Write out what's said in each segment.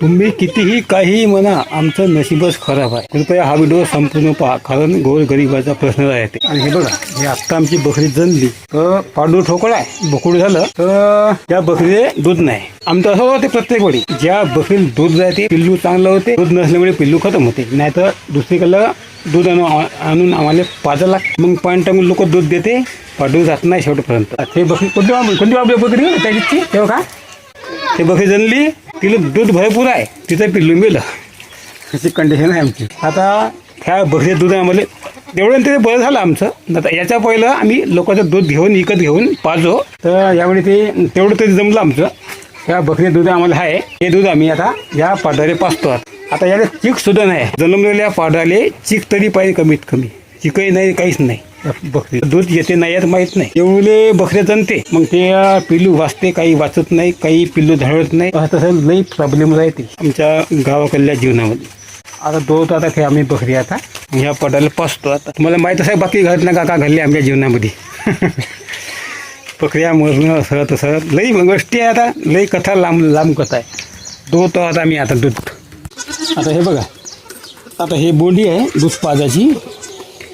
तुम्ही कितीही काही म्हणा, आमचं नशीबच खराब आहे. कृपया हा व्हिडिओ संपूर्ण पहा, कारण गोरगरिबाचा प्रश्न आहे. आणि हे बघा, हे आत्ता आमची बकरी जनली तर पाडू ठोकळा आहे, बोकुड झालं तर त्या बकरीले दूध नाही. आमचं असं होते प्रत्येक वेळी, ज्या बकरीला दूध जाते पिल्लू चांगलं होते, दूध नसल्यामुळे पिल्लू खतम होते. नाही तर दुसरीकडलं दूध आणून आम्हाला पाजा लागते. मग पॉईंट टाकून लोक दूध देते, पाडू जात नाही शेवटपर्यंत. ते बकरी कोणती बकरी त्याची तेव्हा का ते बकरी जनली, तिला दूध भरपूर आहे, तिचं पिल्लू मिळलं, अशी कंडिशन आहे आमची. आता ह्या बकरी दूध आम्हाला तेवढं ते बरं झालं आमचं. आता याच्या पहिलं आम्ही लोकांचं दूध विकत घेऊन पाजो, तर यावेळी ते तेवढं तरी जमलं आमचं. ह्या बकरी दूध आम्हाला आहे, हे दूध आम्ही आता या पाडाले पाजतो. आता याला चीक सुद्धा नाही, जन्मलेल्या पाडाले चीक तरी पाहिजे कमीत कमी. चिकही नाही, काहीच नाही. बकरी दूध येते नाही यात माहीत नाही, एवढे बकऱ्या जनते. मग ते पिल्लू वाचते, काही वाचत नाही, काही पिल्लू धडवत नाही. तसं लई प्रॉब्लेम राहते आमच्या गावाकडल्या जीवनामध्ये. आता दूध आता ते आम्ही बकरी आता ह्या पडायला पाचतो. आता तुम्हाला माहीत आहे बाकी घरात का का घडले आमच्या जीवनामध्ये. बकऱ्या मरणं असं तसं लई गोष्टी आहे. आता लई कथा लांब कथा आहे. दूध आता आम्ही आता दूध आता हे बघा, आता हे बोंडी आहे दूध पाजाची.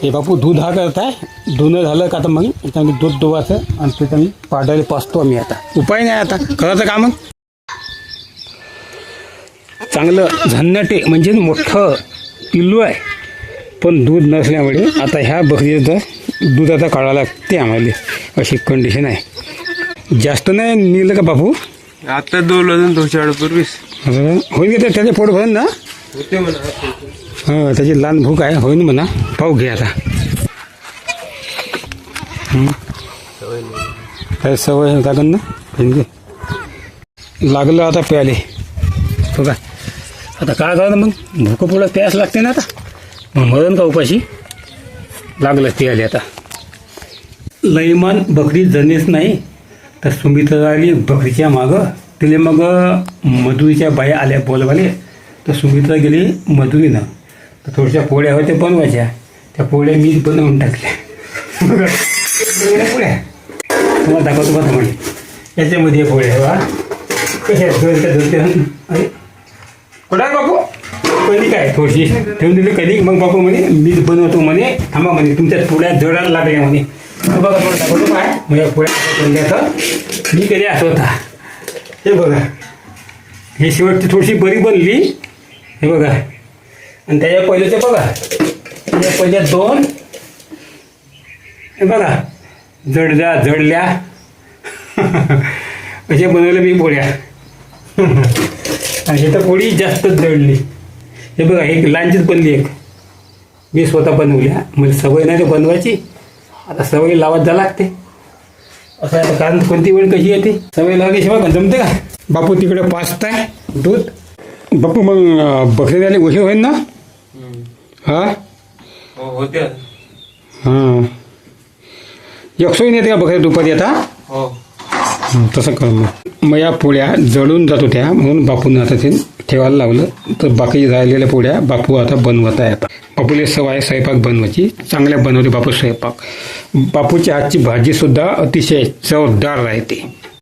हे बापू दूध हा करताय, धुणं झालं का आता मग त्याच्यामध्ये दूध धुवायचं आणि ते आम्ही पाडायला पाचतो आम्ही. आता उपाय नाही, आता करायचं का मग. चांगलं झन्नटे म्हणजे मोठं पिल्लू आहे, पण दूध नसल्यामुळे आता ह्या बकरीचं दूध आता काढावं लागते आम्हाला, अशी कंडिशन आहे. जास्त नाही निघलं का बापू, आता 2 पूर्वीच होईल का त्याचे पोट भरून ना. होते म्हणा, हां त्याची लहान भूक आहे, होईन म्हणा. पाहू घे आता काय सवय लागन ना, लागलं आता प्याले बघा. आता काय करा मग, भूक पुढं प्यास लागते ना. आता मग मरण का उपाशी, लागलं प्याले. आता लईमान बकरी जनेच नाही तर सुमित्रा आली बकरीच्या मागं. तिले मग मधुरीच्या बाया आल्या बोलवाले, तर सुमित्रा गेली मधुरीनं. तर थोड्याशा पोळ्या होत्या बनवायच्या, त्या पोळ्या मीच बनवून टाकल्या. पोळ्या तुम्हाला दाखवतो बघा, म्हणजे याच्यामध्ये पोळ्या बा कशा धुते. अरे कुठं आहे बापू, कधी काय थोडीशी ठेवून दिली कधी. मग बापू म्हणे मीच बनवतो म्हणे, थांबा म्हणे तुमच्या पोळ्या जडायला लागल्या म्हणे. बघा थोडं दाखवतो काय म्हणजे पोळ्या बनल्या तर मी कधी असं होता. हे बघा, हे शेवटची थोडीशी बरी बनली. हे बघा, आणि त्याच्या पहिल्याच्या बघा, त्याच्या पहिल्या 2 हे बघा जडल्या असे बनवले मी पोळ्या. आणि हे तर पोळी जास्तच जडली. हे बघा, एक लहानचीच बनली, एक मी स्वतः बनवल्या. म्हणजे सवय नाही ते बनवायची, आता सवय लावत जा लागते. असं आहे, कारण कोणती वेळ कशी येते, सवय लावल्याशिवाय जमते का. बापू तिकडे पाचताय दूध. बापू मग बकरी द्यायला उशीर होईल ना. हां होते हां, एकसोही नेते का बकऱ्या दुपारी आता. हो तसं कर मग या पोळ्या जळून जात होत्या, म्हणून बापून आता ते ठेवायला लावलं. तर बाकी राहिलेल्या पोळ्या बापू आता बनवत आहे. आता बापूला सवय स्वयंपाक बनवायची, चांगल्या बनवते बापू स्वयंपाक. बापूच्या हातची भाजीसुद्धा अतिशय चवदार राहते.